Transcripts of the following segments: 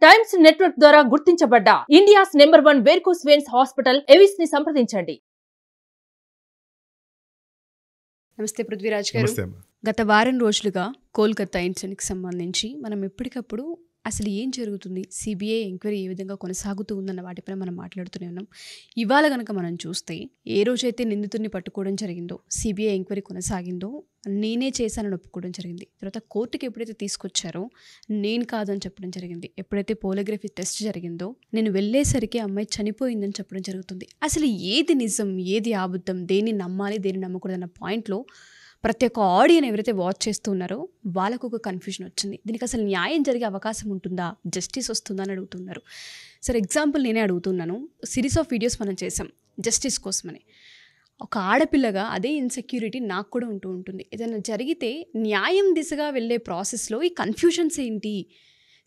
Times network ద్వారా గుర్తించబడ్డ India's number 1 varicose veins hospital Avis ని సంప్రదించండి. నమస్తే పృథ్వీరాజ్ గారు. గత వారం రోజులుగా కోల్కతా ఇన్సిడెంట్కి సంబంధించి మనం ఎప్పటికప్పుడు అసలు ఏం జరుగుతుంది, సిబిఐ ఎంక్వైరీ ఏ విధంగా కొనసాగుతూ ఉందన్న వాటిపైన మనం మాట్లాడుతూనే ఉన్నాం. ఇవాళ కనుక మనం చూస్తే ఏ రోజైతే నిందితుడిని పట్టుకోవడం జరిగిందో, సిబిఐ ఎంక్వైరీ కొనసాగిందో, నేనే చేశానని ఒప్పుకోవడం జరిగింది. తర్వాత కోర్టుకి ఎప్పుడైతే తీసుకొచ్చారో నేను కాదని చెప్పడం జరిగింది. ఎప్పుడైతే పోలిగ్రఫీ టెస్ట్ జరిగిందో నేను వెళ్ళేసరికి అమ్మాయి చనిపోయిందని చెప్పడం జరుగుతుంది. అసలు ఏది నిజం, ఏది అబద్ధం, దేన్ని నమ్మాలి, దేన్ని నమ్మకూడదన్న పాయింట్లో ప్రతి ఒక్క ఆడియన్ ఎవరైతే వాచ్ చేస్తున్నారో వాళ్ళకు ఒక కన్ఫ్యూజన్ వచ్చింది. దీనికి అసలు న్యాయం జరిగే అవకాశం ఉంటుందా, జస్టిస్ వస్తుందా అని అడుగుతున్నారు. సరే, ఎగ్జాంపుల్ నేనే అడుగుతున్నాను. సిరీస్ ఆఫ్ వీడియోస్ మనం చేసాం జస్టిస్ కోసమని. ఒక ఆడపిల్లగా అదే ఇన్సెక్యూరిటీ నాకు కూడా ఉంటూ ఉంటుంది. ఏదైనా జరిగితే న్యాయం దిశగా వెళ్ళే ప్రాసెస్లో ఈ కన్ఫ్యూజన్స్ ఏంటి?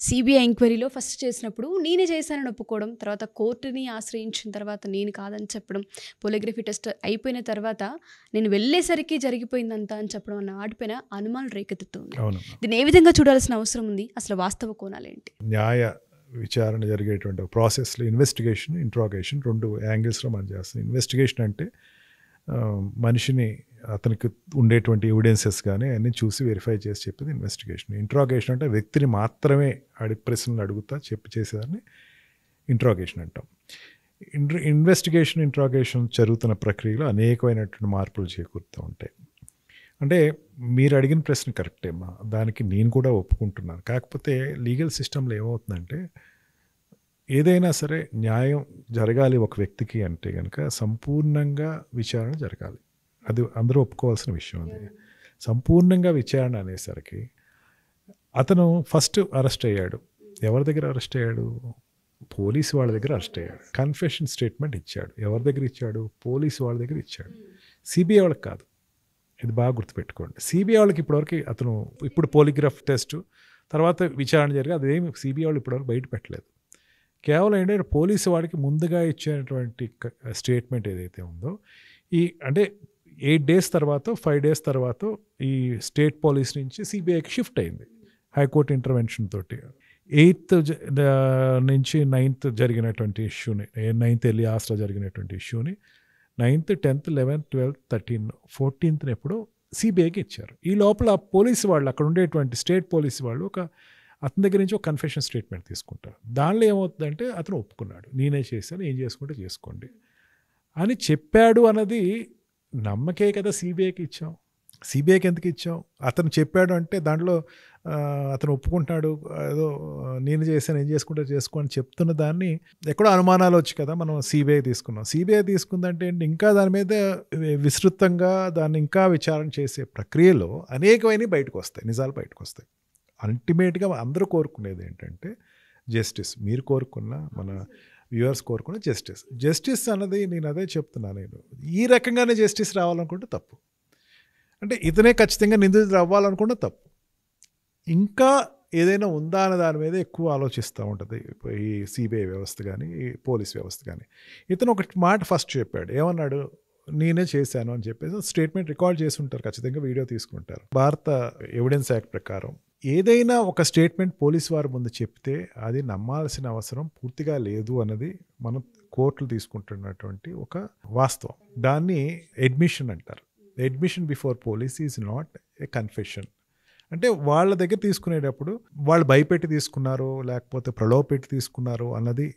సిబిఐ ఎంక్వైరీలో ఫస్ట్ చేసినప్పుడు నేనే చేశానని ఒప్పుకోవడం, తర్వాత కోర్టుని ఆశ్రయించిన తర్వాత నేను కాదని చెప్పడం, పోలిగ్రఫీ టెస్ట్ అయిపోయిన తర్వాత నేను వెళ్ళేసరికి జరిగిపోయిందంతా అని చెప్పడం అన్న వాటిపైన అనుమానం రేకెత్తుతుంది. దీన్ని ఏ విధంగా చూడాల్సిన అవసరం ఉంది? అసలు వాస్తవ కోణాలు ఏంటి? న్యాయ విచారణ జరిగేటువంటి ప్రాసెస్లో ఇన్వెస్టిగేషన్, ఇంట్రాగేషన్ రెండు యాంగిల్స్లో మనం చేస్తాం. ఇన్వెస్టిగేషన్ అంటే మనిషిని, అతనికి ఉండేటువంటి ఎవిడెన్సెస్ కానీ అన్నీ చూసి వెరిఫై చేసి చెప్పేది ఇన్వెస్టిగేషన్. ఇంట్రాగేషన్ అంటే వ్యక్తిని మాత్రమే ప్రశ్నలు అడుగుతా చేసేదాన్ని ఇంట్రాగేషన్ అంటాం. ఇన్వెస్టిగేషన్, ఇంట్రాగేషన్ జరుగుతున్న ప్రక్రియలో అనేకమైనటువంటి మార్పులు చేకూరుతూ ఉంటాయి. అంటే మీరు అడిగిన ప్రశ్న కరెక్టేమ్మా, దానికి నేను కూడా ఒప్పుకుంటున్నాను. కాకపోతే లీగల్ సిస్టంలో ఏమవుతుందంటే, ఏదైనా సరే న్యాయం జరగాలి ఒక వ్యక్తికి అంటే కనుక సంపూర్ణంగా విచారణ జరగాలి. అది అందరూ ఒప్పుకోవాల్సిన విషయం. అది సంపూర్ణంగా విచారణ అనేసరికి అతను ఫస్ట్ అరెస్ట్ అయ్యాడు. ఎవరి దగ్గర అరెస్ట్ అయ్యాడు? పోలీసు వాళ్ళ దగ్గర అరెస్ట్ అయ్యాడు. కన్ఫెషన్ స్టేట్మెంట్ ఇచ్చాడు. ఎవరి దగ్గర ఇచ్చాడు? పోలీసు వాళ్ళ దగ్గర ఇచ్చాడు. సిబిఐ వాళ్ళకి కాదు. ఇది బాగా గుర్తుపెట్టుకోండి. సిబిఐ వాళ్ళకి ఇప్పటివరకు ఇప్పుడు పోలిగ్రాఫ్ టెస్ట్ తర్వాత విచారణ జరిగి అదేమి సిబిఐ వాళ్ళు ఇప్పటివరకు బయట పెట్టలేదు. కేవలం ఏంటంటే పోలీసు వాడికి ముందుగా ఇచ్చేటువంటి స్టేట్మెంట్ ఏదైతే ఉందో, అంటే 8 days తర్వాత 5 days తర్వాత ఈ స్టేట్ పోలీస్ నుంచి సిబిఐకి షిఫ్ట్ అయింది హైకోర్టు ఇంటర్వెన్షన్ తోటి. 8th నుంచి 9th జరిగినటువంటి ఇష్యూని, 9th వెళ్ళి ఆస్ట్రా జరిగినటువంటి ఇష్యూని 9th, 10th, 11th, 12th, 13th, 14th ఎప్పుడు సిబిఐకి ఇచ్చారు. ఈ లోపల పోలీసు వాళ్ళు, అక్కడ ఉండేటువంటి స్టేట్ పోలీసు వాళ్ళు అతని దగ్గర నుంచి ఒక కన్ఫెషన్ స్టేట్మెంట్ తీసుకుంటారు. దానిలో ఏమవుతుందంటే అతను ఒప్పుకున్నాడు, నేనే చేశాను, ఏం చేసుకుంటే చేసుకోండి అని చెప్పాడు. అన్నది నమ్మకే కదా సిబిఐకి ఇచ్చాం. సిబిఐకి ఎందుకు ఇచ్చాం? అతను చెప్పాడు అంటే దాంట్లో అతను ఒప్పుకుంటున్నాడు, ఏదో నేను చేశాను, ఏం చేసుకుంటే చేసుకో అని చెప్తున్న దాన్ని ఎక్కడో అనుమానాలు వచ్చి కదా మనం సిబిఐ తీసుకున్నాం. సిబిఐ తీసుకుందంటే ఇంకా దాని మీద విస్తృతంగా దాన్ని ఇంకా విచారణ చేసే ప్రక్రియలో అనేకమైనవి బయటకు వస్తాయి, నిజాలు బయటకు వస్తాయి. అల్టిమేట్గా అందరూ కోరుకునేది ఏంటంటే జస్టిస్. మీరు కోరుకున్న, మన వ్యూవర్స్ కోరుకున్న జస్టిస్ అన్నది, నేను అదే చెప్తున్నాను. నేను ఈ రకంగానే జస్టిస్ రావాలనుకుంటే తప్పు. అంటే ఇతనే ఖచ్చితంగా నిందితుడు అవ్వాలనుకుంటే తప్పు. ఇంకా ఏదైనా ఉందా అనే దాని మీద ఎక్కువ ఆలోచిస్తూ ఉంటుంది ఈ సిబిఐ వ్యవస్థ కానీ, ఈ పోలీస్ వ్యవస్థ కానీ. ఇతను ఒక మాట ఫస్ట్ చెప్పాడు. ఏమన్నాడు? నేనే చేశాను అని చెప్పేసి స్టేట్మెంట్ రికార్డ్ చేసి ఉంటారు, ఖచ్చితంగా వీడియో తీసుకుంటారు. భారత ఎవిడెన్స్ యాక్ట్ ప్రకారం ఏదైనా ఒక స్టేట్మెంట్ పోలీసు వారి ముందు చెప్తే అది నమ్మాల్సిన అవసరం పూర్తిగా లేదు అన్నది మనం కోర్టులు తీసుకుంటున్నటువంటి ఒక వాస్తవం. దాన్ని అడ్మిషన్ అంటారు. Admission before police is not a confession. అంటే వాళ్ళ దగ్గర తీసుకునేటప్పుడు వాళ్ళు భయపెట్టి తీసుకున్నారు, లేకపోతే ప్రలోభపెట్టి తీసుకున్నారు అన్నది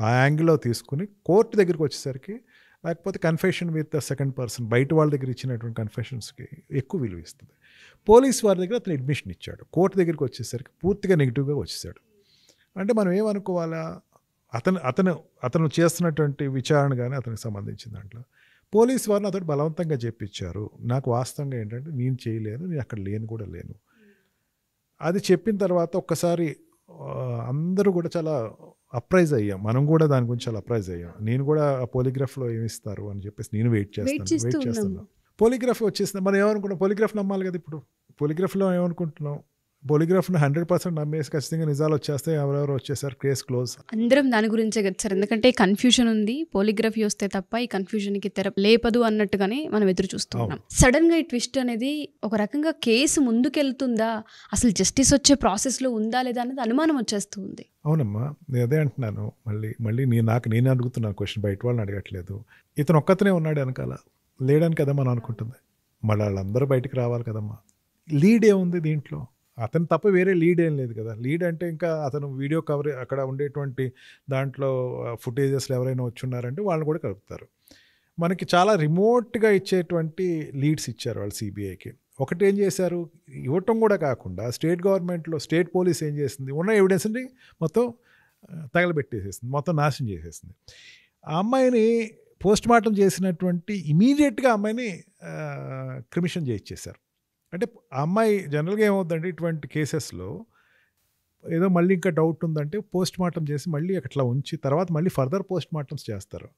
ఆ యాంగిల్లో తీసుకుని కోర్టు దగ్గరికి వచ్చేసరికి, లేకపోతే confession with the second person, బయట వాళ్ళ దగ్గర ఇచ్చినటువంటి కన్ఫెషన్స్కి ఎక్కువ విలువ ఇస్తుంది. పోలీస్ వారి దగ్గర అతను అడ్మిషన్ ఇచ్చాడు, కోర్టు దగ్గరికి వచ్చేసరికి పూర్తిగా నెగిటివ్గా వచ్చేసాడు. అంటే మనం ఏమనుకోవాలా? అతను చేస్తున్నటువంటి విచారణ కానీ అతనికి సంబంధించిన దాంట్లో పోలీసు వారిని అతడు బలవంతంగా చెప్పించారు. నాకు వాస్తవంగా ఏంటంటే నేను చేయలేను, నేను అక్కడ కూడా లేను. అది చెప్పిన తర్వాత ఒక్కసారి అందరూ కూడా చాలా అప్రైజ్ అయ్యాం. మనం కూడా దాని గురించి చాలా అప్రైజ్ అయ్యాం. నేను కూడా ఆ పోలిగ్రాఫ్లో ఏమిస్తారు అని చెప్పేసి నేను వెయిట్ చేస్తాను. పోలిగ్రాఫ్ వచ్చేసింది. మనం ఏమనుకున్నాం? పోలిగ్రాఫ్ నమ్మాలి కదా. ఇప్పుడు పోలిగ్రాఫ్లో ఏమనుకుంటున్నాం? పాలిగ్రాఫ్ని 100% నమ్మేసి ఖచ్చితంగా నిజాలు వచ్చేస్తే ఎవరెవరు వచ్చేసారు, కేసు క్లోజ్. అందరం దాని గురించే కదా సార్, ఎందుకంటే కన్ఫ్యూజన్ ఉంది, పోలిగ్రఫీ వస్తే తప్ప ఈ కన్ఫ్యూజన్కి తెర లేపదు అన్నట్టుగానే మనం ఎదురు చూస్తున్నాం. సడన్గా ఈ ట్విస్ట్ అనేది ఒక రకంగా కేసు ముందుకెళ్తుందా, అసలు జస్టిస్ వచ్చే ప్రాసెస్లో ఉందా లేదా అనేది అనుమానం వచ్చేస్తుంది. అవునమ్మా, నేను అదే అంటున్నాను. మళ్ళీ నేను అడుగుతున్నాను క్వశ్చన్, బయట వాళ్ళని అడగట్లేదు. ఇతను ఒక్కతనే ఉన్నాడు వెనకాల, లేడని కదా మనం అనుకుంటుంది. మళ్ళీ వాళ్ళందరూ బయటికి రావాలి కదమ్మా. లీడ్ ఏముంది దీంట్లో? అతను తప్ప వేరే లీడ్ ఏం లేదు కదా. లీడ్ అంటే ఇంకా అతను వీడియో కవర్, అక్కడ ఉండేటువంటి దాంట్లో ఫుటేజెస్లో ఎవరైనా వచ్చున్నారంటే వాళ్ళని కూడా కలుపుతారు. మనకి చాలా రిమోట్గా ఇచ్చేటువంటి లీడ్స్ ఇచ్చారు వాళ్ళు సిబిఐకి. ఒకటి ఏం చేశారు, ఇవ్వటం కూడా కాకుండా స్టేట్ గవర్నమెంట్లో స్టేట్ పోలీస్ ఏం చేసింది, ఉన్న ఎవిడెన్స్ని మొత్తం తగలబెట్టేసేసింది, మొత్తం నాశనం చేసేసింది. ఆ అమ్మాయిని పోస్ట్ మార్టం చేసినటువంటి ఇమీడియట్గా అమ్మాయిని క్రిమిషన్ చేయించేశారు. అంటే ఆ అమ్మాయి జనరల్గా ఏమవుతుందంటే ఇటువంటి కేసెస్లో ఏదో మళ్ళీ ఇంకా డౌట్ ఉందంటే పోస్ట్ మార్టం చేసి మళ్ళీ అట్లా ఉంచి తర్వాత మళ్ళీ ఫర్దర్ పోస్ట్ మార్టమ్స్ చేస్తారు.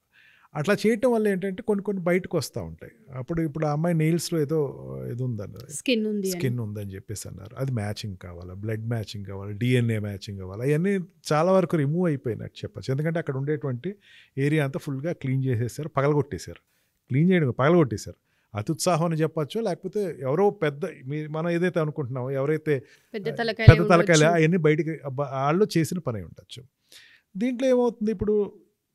అట్లా చేయటం వల్ల ఏంటంటే కొన్ని బయటకు వస్తూ ఉంటాయి. ఇప్పుడు ఆ అమ్మాయి నెయిల్స్లో ఏదో ఉందన్నారు, స్కిన్ ఉందని చెప్పేసి అన్నారు. అది మ్యాచింగ్ కావాలా, బ్లడ్ మ్యాచింగ్ కావాలా, డిఎన్ఏ మ్యాచింగ్ కావాలా, అవన్నీ చాలా వరకు రిమూవ్ అయిపోయినట్టు చెప్పచ్చు. ఎందుకంటే అక్కడ ఉండేటువంటి ఏరియా అంతా ఫుల్గా క్లీన్ చేసేసారు, పగలగొట్టేశారు. క్లీన్ చేయడం పగలగొట్టేశారు. అత్యుత్సాహం అని చెప్పచ్చు, లేకపోతే ఎవరో పెద్ద మనం ఏదైతే అనుకుంటున్నామో ఎవరైతే పెద్ద తలకాయలు అవన్నీ బయటికి వాళ్ళు చేసిన పని ఉండొచ్చు. దీంట్లో ఏమవుతుంది, ఇప్పుడు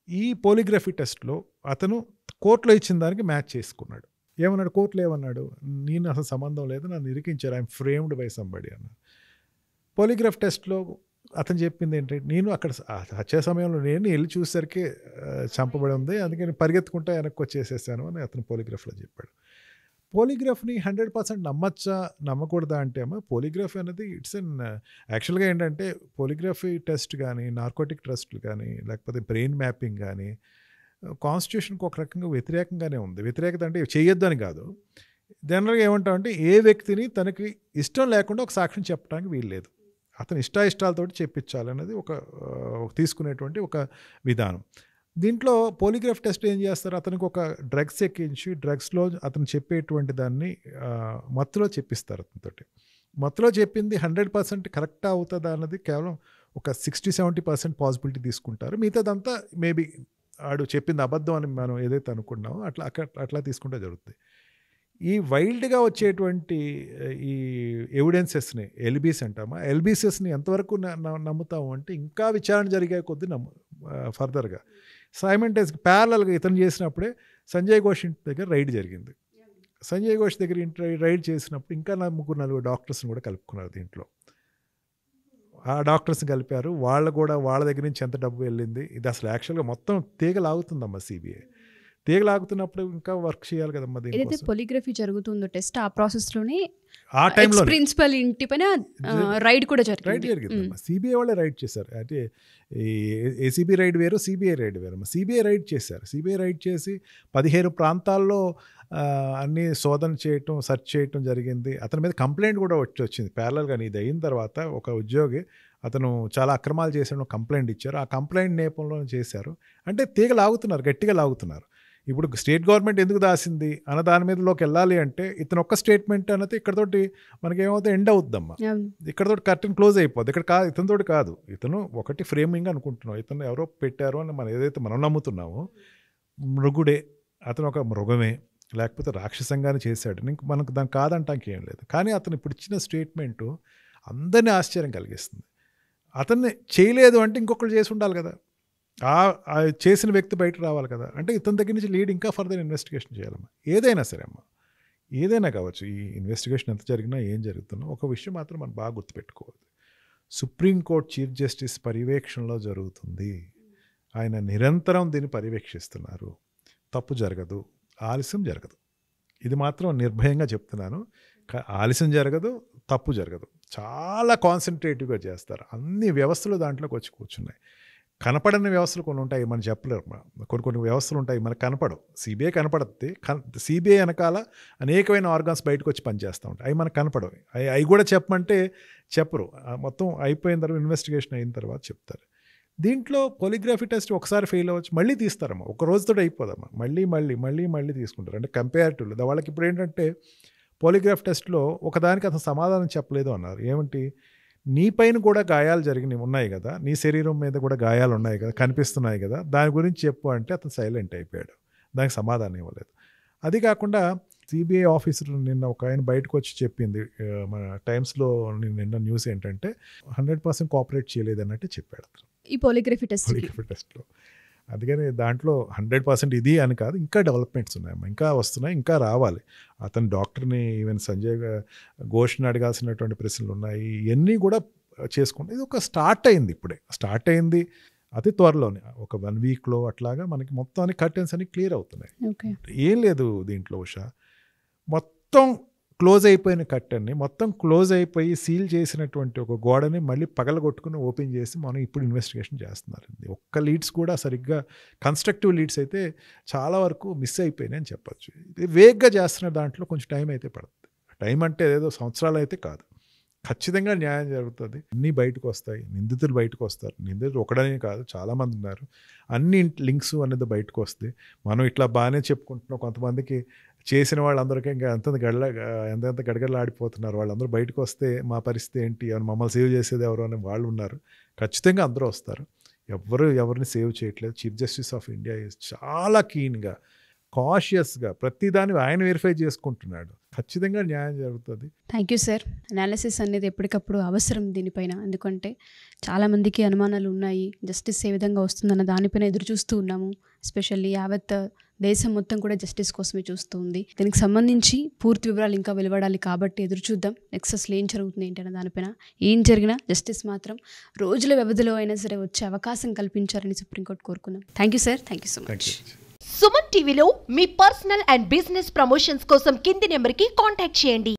ఈ పోలిగ్రఫీ టెస్ట్లో అతను కోర్టులో ఇచ్చిన దానికి మ్యాచ్ చేసుకున్నాడు. ఏమన్నాడు కోర్టులో, ఏమన్నాడు, నేను అసలు సంబంధం లేదు, నన్ను ఇరికించారు, ఐఎమ్ ఫ్రేమ్డ్ బై సంబడి అన్నాడు. పోలిగ్రాఫ్ టెస్ట్లో అతను చెప్పింది ఏంటంటే, నేను అక్కడ హత్య సమయంలో నేను వెళ్ళి చూసేసరికి చంపబడి ఉంది, అందుకని పరిగెత్తుకుంటా వెనక్కి వచ్చేసేసాను అని అతను పోలిగ్రాఫ్లో చెప్పాడు. పోలిగ్రాఫ్ని 100% నమ్మచ్చా నమ్మకూడదా అంటే అమ్మా, పోలిగ్రఫీ అనేది ఇట్స్ అన్ యాక్చువల్గా ఏంటంటే పోలిగ్రఫీ టెస్ట్ కానీ, నార్కోటిక్ టెస్ట్లు కానీ, లేకపోతే బ్రెయిన్ మ్యాపింగ్ కానీ కాన్స్టిట్యూషన్కి ఒక రకంగా వ్యతిరేకంగానే ఉంది. వ్యతిరేకత అంటే చేయొద్దు అని కాదు. జనరల్గా ఏమంటామంటే ఏ వ్యక్తిని తనకి ఇష్టం లేకుండా ఒక సాక్ష్యం చెప్పడానికి వీల్లేదు, అతని ఇష్టాలతోటి చెప్పించాలనేది ఒక తీసుకునేటువంటి ఒక విధానం. దీంట్లో పోలిగ్రాఫ్ టెస్ట్ ఏం చేస్తారు, అతనికి ఒక డ్రగ్స్ ఎక్కించి డ్రగ్స్లో అతను చెప్పేటువంటి దాన్ని మత్తులో చెప్పిస్తారు. అతనితోటి మత్తులో చెప్పింది 100% కరెక్టా అవుతుందా అన్నది కేవలం ఒక 60-70% పాసిబిలిటీ తీసుకుంటారు. మిగతాదంతా మేబీ ఆడు చెప్పింది అబద్ధం అని మనం ఏదైతే అనుకున్నామో అట్లా తీసుకుంటే జరుగుతుంది. ఈ వైల్డ్గా వచ్చేటువంటి ఈ ఎవిడెన్సెస్ని ఎల్బీస్ అంటామా, ఎల్బీసెస్ని ఎంతవరకు నమ్ముతాము అంటే ఇంకా విచారణ జరిగే కొద్దీ ఫర్దర్గా సైమల్టేనియస్గా ప్యారలల్గా ఇతను చేసినప్పుడే సంజయ్ ఘోష్ ఇంటి దగ్గర రైడ్ జరిగింది. సంజయ్ ఘోష్ దగ్గర రైడ్ చేసినప్పుడు ఇంకా 3-4 డాక్టర్స్ని కూడా కలుపుకున్నారు దీంట్లో. ఆ డాక్టర్స్ని కలిపారు, వాళ్ళ దగ్గర నుంచి ఎంత డబ్బు వెళ్ళింది, ఇది అసలు యాక్చువల్గా మొత్తం తీగ లాగుతుందమ్మా సిబిఐ. తీగ లాగుతున్నప్పుడు ఇంకా వర్క్ చేయాలి కదమ్మా. ఏదైతే పోలిగ్రఫీ జరుగుతుందో టెస్ట్, ఆ ప్రాసెస్లోనే ఆ టైంలో ప్రిన్సిపల్ ఇంటి పైన రైడ్ కూడా జరిగింది. సిబిఐ వాళ్ళే రైడ్ చేశారు. అంటే ఈ ఏసీబీ రైడ్ వేరు, సిబిఐ రైడ్ వేరు. సిబిఐ రైడ్ చేశారు. సిబిఐ రైడ్ చేసి 15 ప్రాంతాల్లో అన్నీ శోధన చేయటం, సెర్చ్ చేయటం జరిగింది. అతని మీద కంప్లైంట్ కూడా వచ్చింది ప్యారలల్గా. ఇది అయిన తర్వాత ఒక ఉద్యోగి అతను చాలా అక్రమాలు చేశాడు కంప్లైంట్ ఇచ్చారు. ఆ కంప్లైంట్ నేపథ్యంలో చేశారు. అంటే తీగ లాగుతున్నారు, గట్టిగా లాగుతున్నారు. ఇప్పుడు స్టేట్ గవర్నమెంట్ ఎందుకు దాసింది అన్న దాని మీదలోకి వెళ్ళాలి అంటే ఇతను ఒక్క స్టేట్మెంట్ అనేది ఇక్కడతోటి మనకేమవుతుంది, ఎండ్ అవుద్దమ్మా. ఇక్కడతోటి కర్టెన్ క్లోజ్ అయిపోద్ది. ఇక్కడ కాదు, ఇతనితోటి కాదు. ఇతను ఒకటి ఫ్రేమింగ్ అనుకుంటున్నాం, ఇతను ఎవరో పెట్టారు అని మనం ఏదైతే మనం నమ్ముతున్నామో, మృగుడే, అతను ఒక మృగమే, లేకపోతే రాక్షసంగానే చేశాడు, మనకు దాన్ని కాదంటానికి ఏం లేదు. కానీ అతను ఇప్పుడు ఇచ్చిన స్టేట్మెంటు అందరినీ ఆశ్చర్యం కలిగిస్తుంది. అతన్ని చేయలేదు అంటే ఇంకొకరు చేసి ఉండాలి కదా, చేసిన వ్యక్తి బయట రావాలి కదా. అంటే ఇతని దగ్గర నుంచి లీడ్ ఇంకా ఫర్దర్ ఇన్వెస్టిగేషన్ చేయాలమ్మా. ఏదైనా సరే అమ్మా, ఏదైనా కావచ్చు, ఈ ఇన్వెస్టిగేషన్ ఎంత జరిగినా ఏం జరుగుతున్నా ఒక విషయం మాత్రం మనం బాగా గుర్తుపెట్టుకోవాలి, సుప్రీంకోర్టు చీఫ్ జస్టిస్ పర్యవేక్షణలో జరుగుతుంది. ఆయన నిరంతరం దీన్ని పర్యవేక్షిస్తున్నారు. తప్పు జరగదు, ఆలస్యం జరగదు. ఇది మాత్రం నిర్భయంగా చెప్తున్నాను. ఆలస్యం జరగదు, తప్పు జరగదు. చాలా కాన్సన్ట్రేటివ్గా చేస్తారు. అన్ని వ్యవస్థలు దాంట్లోకి వచ్చి కూర్చున్నాయి. కనపడని వ్యవస్థలు కొన్ని ఉంటాయి, మనం చెప్పలేరు. కొన్ని వ్యవస్థలు ఉంటాయి మనకు కనపడవు. సిబిఐ కనపడుతుంది, సిబిఐ వెనకాల అనేకమైన ఆర్గాన్స్ బయటకు వచ్చి పనిచేస్తూ ఉంటాయి. అవి మనకు కనపడవు. అవి కూడా చెప్పమంటే చెప్పరు. మొత్తం అయిపోయిన తర్వాత, ఇన్వెస్టిగేషన్ అయిన తర్వాత చెప్తారు. దీంట్లో పోలిగ్రఫీ టెస్ట్ ఒకసారి ఫెయిల్ అవ్వచ్చు, మళ్ళీ తీస్తారమ్మా. ఒక రోజుతో అయిపోదమ్మా, మళ్ళీ తీసుకుంటారు. అంటే కంపేరిటివ్లీ వాళ్ళకి ఇప్పుడు ఏంటంటే పాలిగ్రాఫ్ టెస్ట్లో ఒకదానికి అతను సమాధానం చెప్పలేదు అన్నారు. ఏమిటి, నీ పైన కూడా గాయాలు జరిగినవి ఉన్నాయి కదా, నీ శరీరం మీద కూడా గాయాలు ఉన్నాయి కదా, కనిపిస్తున్నాయి కదా, దాని గురించి చెప్పు అంటే అతను సైలెంట్ అయిపోయాడు, దానికి సమాధానం ఇవ్వలేదు. అది కాకుండా సిబిఐ ఆఫీసర్ నిన్న ఒక ఆయన బయటకు వచ్చి చెప్పింది, మన టైమ్స్లో నిన్న న్యూస్ ఏంటంటే 100% కోఆపరేట్ చేయలేదు అన్నట్టు చెప్పాడు అతను ఈ పాలిగ్రఫీ టెస్ట్లో. అందుకని దాంట్లో 100% ఇది అని కాదు, ఇంకా డెవలప్మెంట్స్ ఉన్నాయమ్మా, ఇంకా వస్తున్నాయి, ఇంకా రావాలి. అతను డాక్టర్ని ఈవెన్ సంజయ్ ఘోష్ని అడగాల్సినటువంటి ప్రశ్నలు ఉన్నాయి, ఇవన్నీ కూడా చేసుకుంటే ఇది ఒక స్టార్ట్ అయింది, ఇప్పుడే స్టార్ట్ అయింది, అతి త్వరలోనే ఒక 1 వీక్లో అట్లాగా మనకి మొత్తానికి కర్టెన్స్ అన్ని క్లియర్ అవుతున్నాయి. ఏం లేదు దీంట్లో ఉషా, మొత్తం క్లోజ్ అయిపోయిన కర్టెన్ని మొత్తం క్లోజ్ అయిపోయి సీల్ చేసినటువంటి ఒక గోడని మళ్ళీ పగలగొట్టుకుని ఓపెన్ చేసి మనం ఇప్పుడు ఇన్వెస్టిగేషన్ చేస్తున్నారు. ఒక్క లీడ్స్ కూడా సరిగ్గా కన్స్ట్రక్టివ్ లీడ్స్ అయితే చాలా వరకు మిస్ అయిపోయినాయి అని చెప్పచ్చు. ఇది వేగ్గా చేస్తున్న దాంట్లో కొంచెం టైం అయితే పడుతుంది. టైం అంటే ఏదో సంవత్సరాలు అయితే కాదు, ఖచ్చితంగా న్యాయం జరుగుతుంది. అన్నీ బయటకు వస్తాయి, నిందితులు బయటకు వస్తారు. నిందితులు ఒకడనే కాదు, చాలామంది ఉన్నారు. అన్ని లింక్స్ అనేది బయటకు వస్తాయి. మనం ఇట్లా బాగానే చెప్పుకుంటున్నాం, కొంతమందికి చేసిన వాళ్ళందరికీ ఇంకా ఎంత గడగడలాడిపోతున్నారు. వాళ్ళందరూ బయటకు వస్తే మా పరిస్థితి ఏంటి, అని మమ్మల్ని సేవ్ చేసేది ఎవరు అని వాళ్ళు ఉన్నారు. ఖచ్చితంగా అందరూ వస్తారు. ఎవరిని సేవ్ చేయట్లేదు. చీఫ్ జస్టిస్ ఆఫ్ ఇండియా చాలా కీన్గా, కాషియస్గా ప్రతిదాన్ని ఆయన వెరిఫై చేసుకుంటున్నాడు. ఖచ్చితంగా న్యాయం జరుగుతుంది. Thank you sir. అనాలిసిస్ అనేది ఎప్పటికప్పుడు అవసరం దీనిపైన, ఎందుకంటే చాలామందికి అనుమానాలు ఉన్నాయి. జస్టిస్ ఏ విధంగా వస్తుందన్న దానిపైన ఎదురు చూస్తూ ఉన్నాము. ఎస్పెషల్లీ యావత్ దేశం మొత్తం కూడా జస్టిస్ కోసమే చూస్తూ ఉంది. దీనికి సంబంధించి పూర్తి వివరాలు ఇంకా వెలువడాలి కాబట్టి ఎదురు చూద్దాం. నెక్స్ట్ అసలు ఏం జరుగుతుంది ఏంటన్న దానిపైన. ఏం జరిగినా జస్టిస్ మాత్రం రోజుల వ్యవధిలో అయినా సరే వచ్చే అవకాశం కల్పించారని సుప్రీంకోర్టు కోరుకుందాం. Thank you sir. Thank you so much. Suman టీవీలో మీ పర్సనల్ అండ్ బిజినెస్ ప్రమోషన్స్ కోసం కింది నెంబర్కి కాంటాక్ట్ చేయండి.